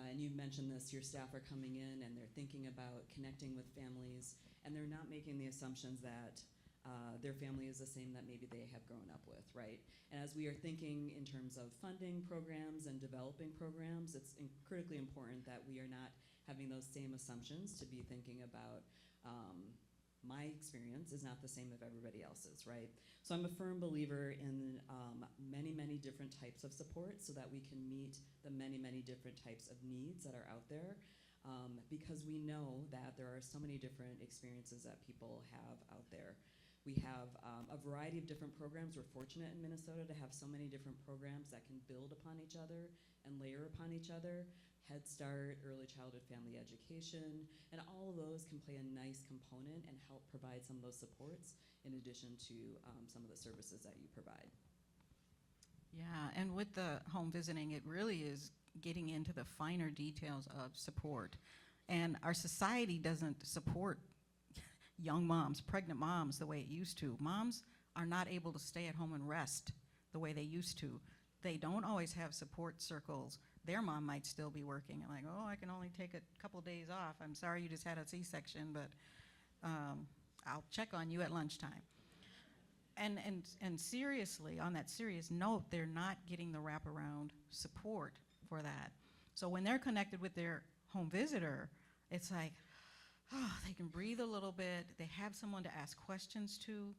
And you mentioned this, your staff are coming in and they're thinking about connecting with families, and they're not making the assumptions that their family is the same that maybe they have grown up with, right? And as we are thinking in terms of funding programs and developing programs, it's critically important that we are not having those same assumptions, to be thinking about my experience is not the same as everybody else's, right? So I'm a firm believer in many, many different types of support, so that we can meet the many, many different types of needs that are out there, because we know that there are so many different experiences that people have out there. We have a variety of different programs. We're fortunate in Minnesota to have so many different programs that can build upon each other and layer upon each other. Head Start, early childhood family education, and all of those can play a nice component and help provide some of those supports in addition to some of the services that you provide. Yeah, and with the home visiting, it really is getting into the finer details of support. And our society doesn't support young moms, pregnant moms, the way it used to. Moms are not able to stay at home and rest the way they used to. They don't always have support circles. Their mom might still be working, and like, oh, I can only take a couple days off. I'm sorry you just had a C-section, but I'll check on you at lunchtime. And seriously, on that serious note, they're not getting the wraparound support for that. So when they're connected with their home visitor, it's like, oh, they can breathe a little bit. They have someone to ask questions to.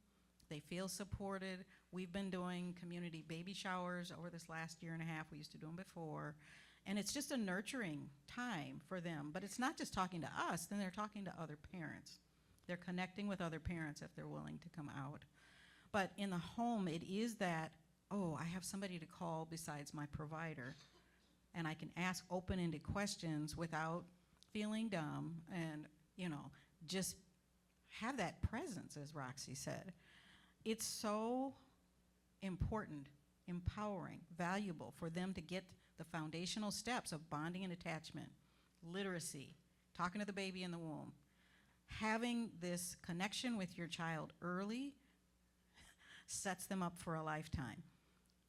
They feel supported. We've been doing community baby showers over this last year and a half. We used to do them before. And it's just a nurturing time for them. But it's not just talking to us, then they're talking to other parents. They're connecting with other parents if they're willing to come out. But in the home, it is that, oh, I have somebody to call besides my provider. And I can ask open-ended questions without feeling dumb, and, just have that presence, as Roxy said. It's so important, empowering, valuable for them to get the foundational steps of bonding and attachment, literacy, talking to the baby in the womb. Having this connection with your child early sets them up for a lifetime.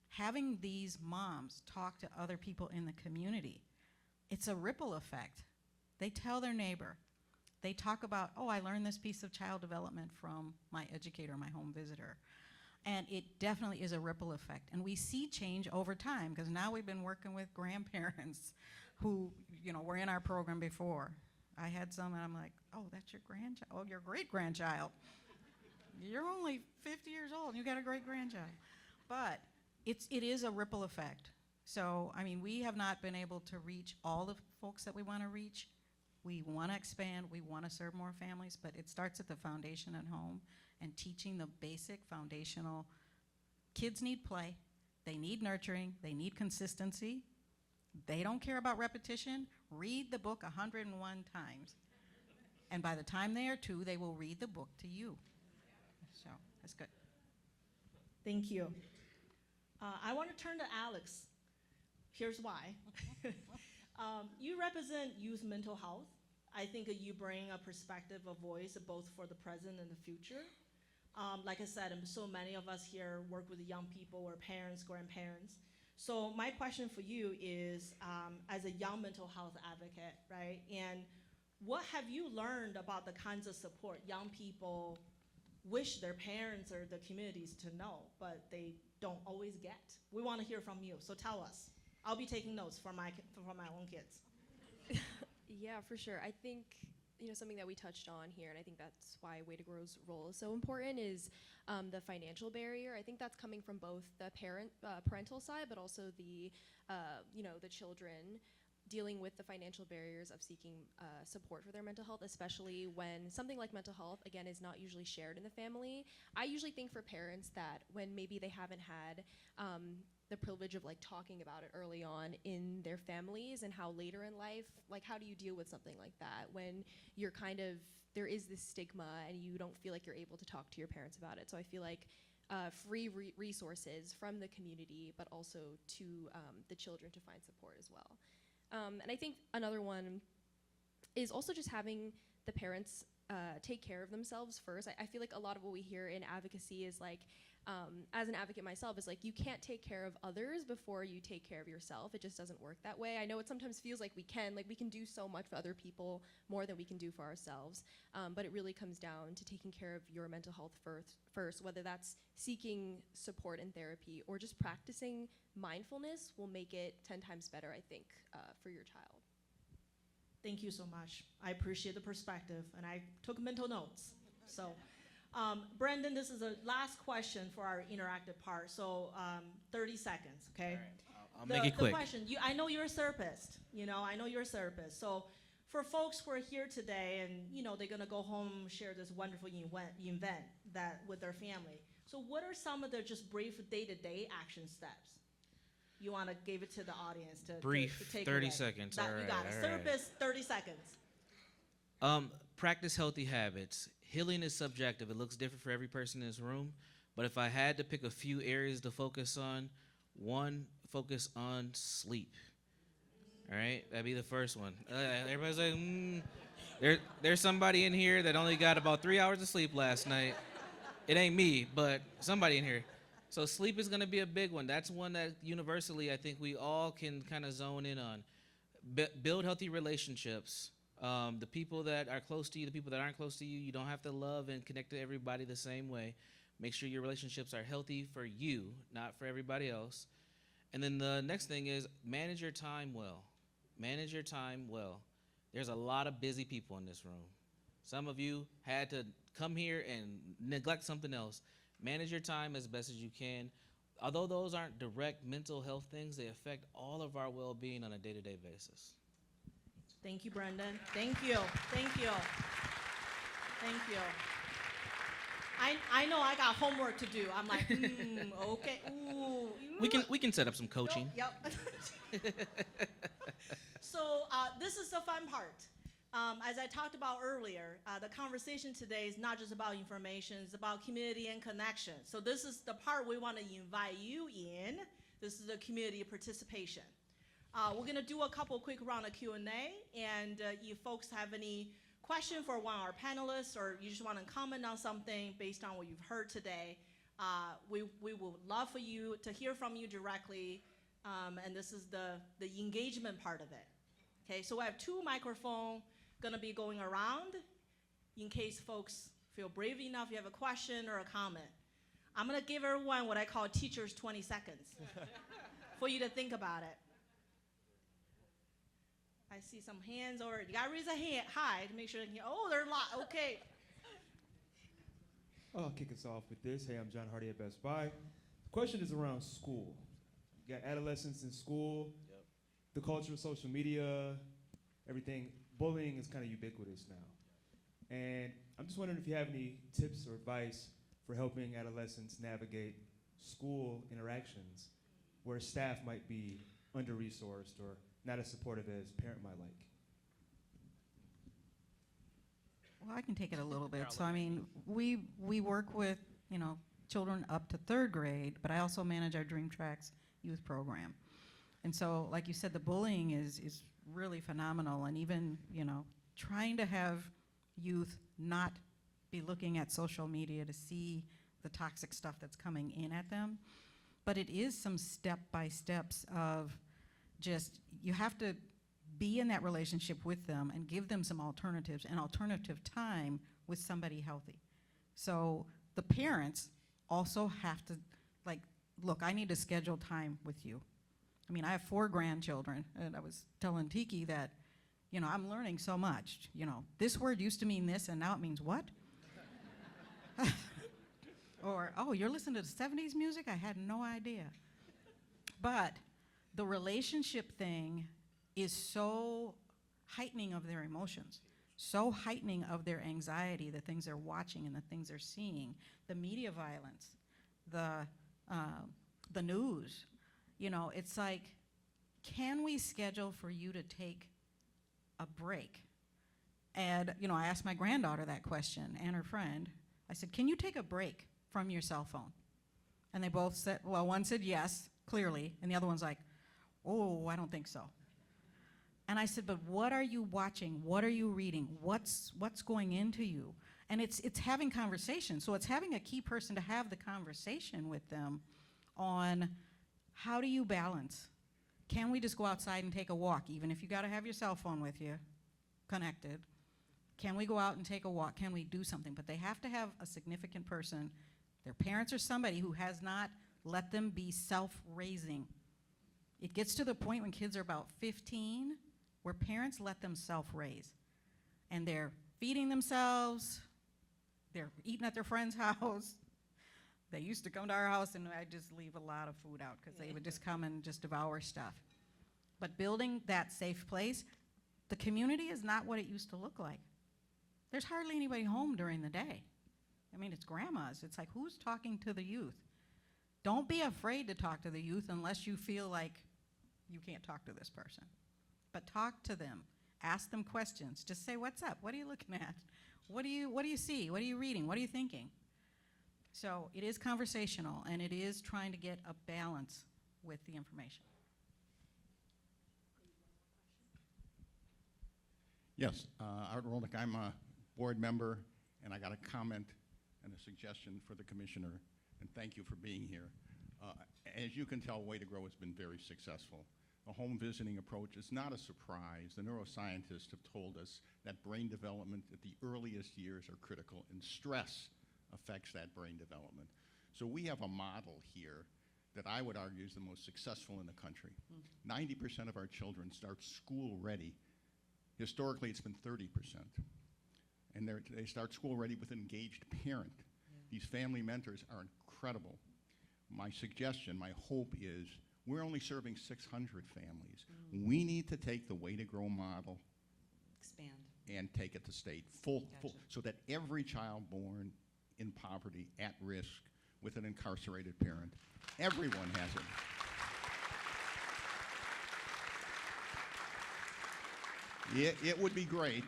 Having these moms talk to other people in the community, it's a ripple effect. They tell their neighbor. They talk about, oh, I learned this piece of child development from my educator, my home visitor. And it definitely is a ripple effect. And we see change over time, because now we've been working with grandparents who, were in our program before. I had some, and I'm like, oh, that's your grandchild. Oh, your great-grandchild. You're only 50 years old, and you got a great-grandchild. But it is a ripple effect. So, we have not been able to reach all the folks that we want to reach, We want to expand, we want to serve more families, but it starts at the foundation at home and teaching the basic foundational. Kids need play, they need nurturing, they need consistency. They don't care about repetition. Read the book 101 times. And by the time they are 2, they will read the book to you. So that's good. Thank you. I want to turn to Alex. Here's why. You represent youth mental health. I think you bring a perspective, a voice, both for the present and the future. Like I said, so many of us here work with young people or parents, grandparents. So my question for you is, as a young mental health advocate, right? And what have you learned about the kinds of support young people wish their parents or the communities to know, but they don't always get? We want to hear from you, so tell us. I'll be taking notes for my own kids. Yeah, for sure. I think something that we touched on here, and I think that's why Way to Grow's role is so important, is the financial barrier. I think that's coming from both the parental side, but also the children dealing with the financial barriers of seeking support for their mental health, especially when something like mental health, again, is not usually shared in the family. I usually think for parents that when maybe they haven't had the privilege of talking about it early on in their families, and how later in life, how do you deal with something like that when you're there is this stigma and you don't feel like you're able to talk to your parents about it. So I feel like free resources from the community, but also to the children to find support as well. And I think another one is also just having the parents take care of themselves first. I feel like a lot of what we hear in advocacy is as an advocate myself, is you can't take care of others before you take care of yourself. It just doesn't work that way. I know it sometimes feels like we can do so much for other people more than we can do for ourselves. But it really comes down to taking care of your mental health first, whether that's seeking support and therapy or just practicing mindfulness will make it 10 times better, I think, for your child. Thank you so much. I appreciate the perspective, and I took mental notes. So, Brendan, this is the last question for our interactive part. So, 30 seconds, okay? All right. I'll make it quick. The question, I know you're a therapist. I know you're a therapist. So, for folks who are here today, and they're gonna go home, share this wonderful event that with their family. So, what are some of the just brief day-to-day action steps? You want to give it to the audience to take 30 away. seconds. You All right, got it. all right. Therapist, 30 seconds. Practice healthy habits. Healing is subjective. It looks different for every person in this room. But if I had to pick a few areas to focus on, one, focus on sleep. All right? That'd be the first one. Everybody's like, there's somebody in here that only got about 3 hours of sleep last night. It ain't me, but somebody in here. So sleep is going to be a big one. That's one that universally I think we all can kind of zone in on. Build healthy relationships. The people that are close to you, the people that aren't close to you, you don't have to love and connect to everybody the same way. Make sure your relationships are healthy for you, not for everybody else. And then the next thing is manage your time well. Manage your time well. There's a lot of busy people in this room. Some of you had to come here and neglect something else. Manage your time as best as you can. Although those aren't direct mental health things, they affect all of our well-being on a day-to-day basis. Thank you, Brendan. Thank you. Thank you. Thank you. I know I got homework to do. I'm like, okay. Ooh. We can set up some coaching. Yep. So this is the fun part. As I talked about earlier, the conversation today is not just about information, it's about community and connection. So this is the part we want to invite you in. This is the community participation. We're gonna do a couple quick round of Q&A, and you folks have any question for one of our panelists, or you just want to comment on something based on what you've heard today, we would love for you to hear from you directly, and this is the engagement part of it. Okay, so we have 2 microphones gonna be going around in case folks feel brave enough, you have a question or a comment. I'm gonna give everyone what I call teachers 20 seconds for you to think about it. I see some hands already. You gotta raise a hand high to make sure they can hear. Oh, there are a lot, okay. I'll kick us off with this. Hey, I'm John Hardy at Best Buy. The question is around school. You got adolescents in school, the culture of social media, everything bullying is kind of ubiquitous now. And I'm just wondering if you have any tips or advice for helping adolescents navigate school interactions where staff might be under-resourced or not as supportive as parent might like. Well, I can take it a little bit. So, I mean, we work with, children up to 3rd grade, but I also manage our Dream Tracks youth program. And so, like you said, the bullying is really phenomenal. And even, trying to have youth not be looking at social media to see the toxic stuff that's coming in at them. But it is some step-by-steps of just, you have to be in that relationship with them and give them some alternatives and alternative time with somebody healthy. So the parents also have to, look, I need to schedule time with you. I mean, I have 4 grandchildren, and I was telling Tikki that, I'm learning so much. This word used to mean this, and now it means what? Or, oh, you're listening to the 70s music? I had no idea. But the relationship thing is so heightening of their emotions, so heightening of their anxiety, the things they're watching and the things they're seeing, the media violence, the news. It's like, can we schedule for you to take a break? And, I asked my granddaughter that question and her friend. I said, can you take a break from your cell phone? And they both said, well, one said yes, clearly, and the other one's like, oh, I don't think so. And I said, but what are you watching? What are you reading? What's going into you? And it's having conversation. So it's having a key person to have the conversation with them on how do you balance? Can we just go outside and take a walk, even if you got to have your cell phone with you, connected? Can we go out and take a walk? Can we do something? But they have to have a significant person, their parents or somebody who has not let them be self-raising. It gets to the point when kids are about 15 where parents let them self-raise. And they're feeding themselves, they're eating at their friend's house. They used to come to our house and I'd just leave a lot of food out because they would just come and just devour stuff. But building that safe place, the community is not what it used to look like. There's hardly anybody home during the day. I mean, it's grandmas. It's like, who's talking to the youth? Don't be afraid to talk to the youth unless you feel like you can't talk to this person. But talk to them. Ask them questions. Just say, what's up? What are you looking at? What do you see? What are you reading? What are you thinking? So it is conversational, and it is trying to get a balance with the information. Yes, Art Rolnick, I'm a board member, and I got a comment and a suggestion for the commissioner, and thank you for being here. As you can tell, Way to Grow has been very successful. The home visiting approach is not a surprise. The neuroscientists have told us that brain development at the earliest years are critical, and stress affects that brain development. So we have a model here that I would argue is the most successful in the country. 90% of our children start school ready. Historically, it's been 30%. And they start school ready with an engaged parent. These family mentors are incredible. My suggestion, my hope is, we're only serving 600 families. We need to take the Way to Grow model, Expand. and take it to state, full, so that every child born in poverty, at risk, with an incarcerated parent, everyone has it. It would be great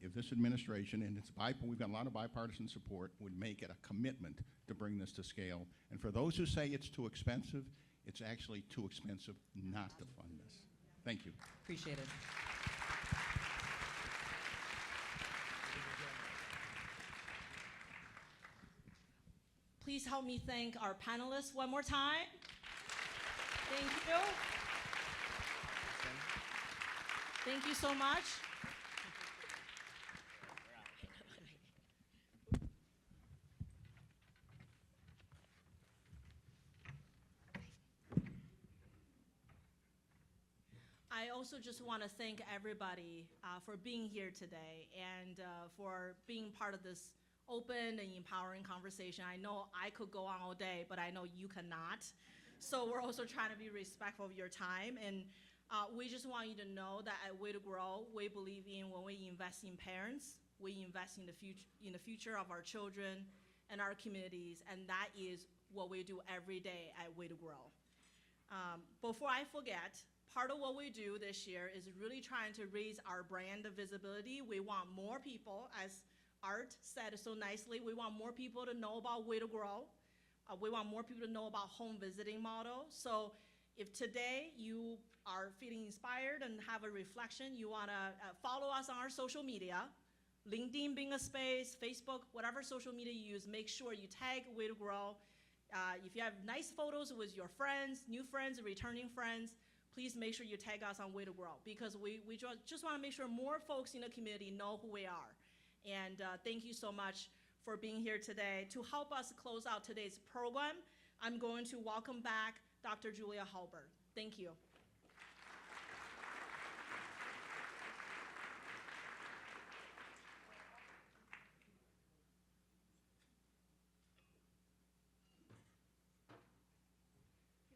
if this administration, and we've got a lot of bipartisan support, would make it a commitment to bring this to scale. And for those who say it's too expensive, it's actually too expensive not to fund this. Thank you. Appreciate it. Please help me thank our panelists one more time. Thank you. Thank you so much. I also just want to thank everybody for being here today and for being part of this open and empowering conversation. I know I could go on all day, but I know you cannot. So we're also trying to be respectful of your time. And We just want you to know that at Way to Grow, we believe in when we invest in parents, we invest in the future of our children and our communities, and that is what we do every day at Way to Grow. Before I forget, part of what we do this year is really trying to raise our brand visibility. We want more people, as Art said so nicely, we want more people to know about Way to Grow. We want more people to know about home visiting model. So if today you are feeling inspired and have a reflection, you wanna follow us on our social media, LinkedIn being a space, Facebook, whatever social media you use, make sure you tag Way to Grow. If you have nice photos with your friends, new friends, returning friends, please make sure you tag us on Way to Grow, because we just wanna make sure more folks in the community know who we are. And thank you so much for being here today. To help us close out today's program, I'm going to welcome back Dr. Julia Halberg. Thank you.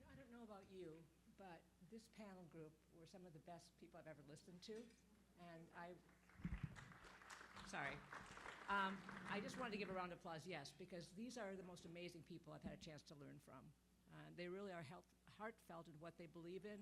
I don't know about you, but this panel group were some of the best people I've ever listened to, and sorry. I just wanted to give a round of applause, yes, because these are the most amazing people I've had a chance to learn from. They really are heartfelt in what they believe in.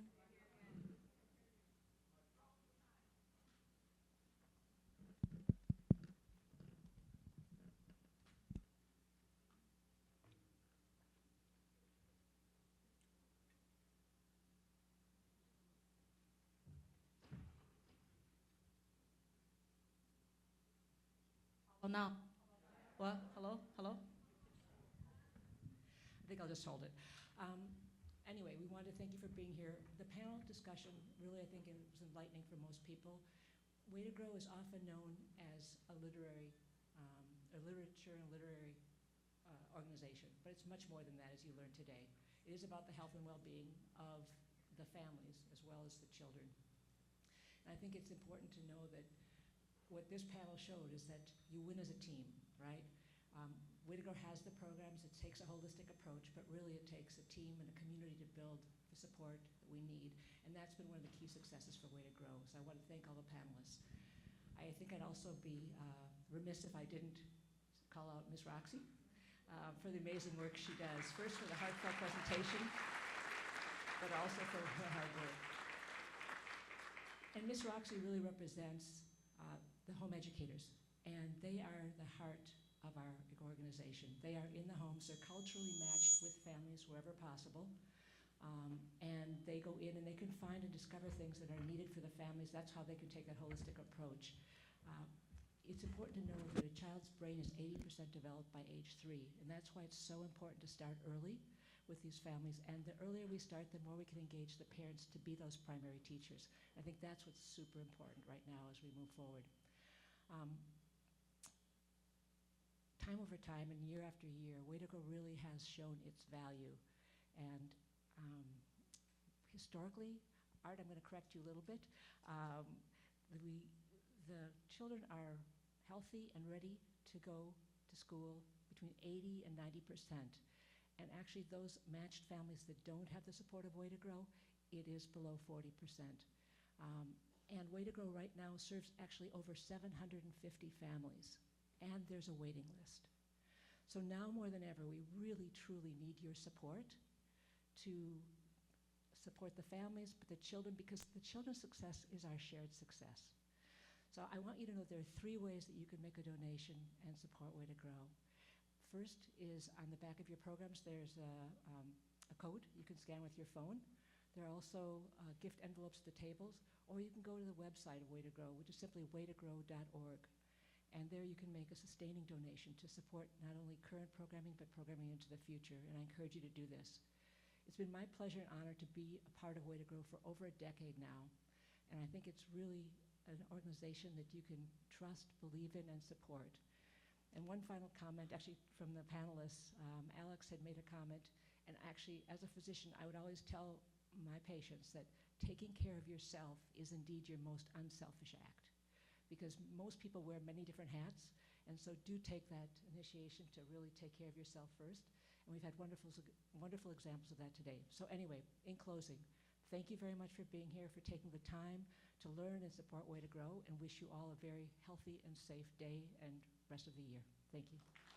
Oh, now. What? Hello? Hello? I think I'll just hold it. Anyway, we wanted to thank you for being here. The panel discussion really, I think, was enlightening for most people. Way to Grow is often known as a literature and literary organization, but it's much more than that, as you learned today. It is about the health and well-being of the families as well as the children. And I think it's important to know that what this panel showed is that you win as a team, right? Way to Grow has the programs, it takes a holistic approach, but really it takes a team and a community to build the support that we need. And that's been one of the key successes for Way to Grow. So I want to thank all the panelists. I think I'd also be remiss if I didn't call out Ms. Roxy for the amazing work she does. First for the heartfelt presentation, but also for her hard work. And Ms. Roxy really represents the home educators, and they are the heart of our organization. They are in the homes, they're culturally matched with families wherever possible, and they go in and they can find and discover things that are needed for the families. That's how they can take that holistic approach. It's important to know that a child's brain is 80% developed by age 3, and that's why it's so important to start early with these families, and the earlier we start, the more we can engage the parents to be those primary teachers. I think that's what's super important right now as we move forward. Time over time and year after year, Way to Grow really has shown its value. And historically, Art, I'm going to correct you a little bit, the children are healthy and ready to go to school between 80 and 90%. And actually those matched families that don't have the support of Way to Grow, it is below 40%. And Way to Grow right now serves actually over 750 families, and there's a waiting list. So now more than ever, we really, truly need your support to support the families, but the children, because the children's success is our shared success. So I want you to know there are 3 ways that you can make a donation and support Way to Grow. First is on the back of your programs, there's a code you can scan with your phone. There are also gift envelopes at the tables, or you can go to the website of Way to Grow, which is simply waytogrow.org. And there you can make a sustaining donation to support not only current programming, but programming into the future, and I encourage you to do this. It's been my pleasure and honor to be a part of Way to Grow for over a decade now, and I think it's really an organization that you can trust, believe in, and support. And one final comment, actually from the panelists, Alex had made a comment, and actually as a physician, I would always tell my patients that taking care of yourself is indeed your most unselfish act, because most people wear many different hats, and so do take that initiation to really take care of yourself first. And we've had wonderful examples of that today. So anyway, in closing, Thank you very much for being here, for taking the time to learn and support Way to Grow, and wish you all a very healthy and safe day and rest of the year. Thank you.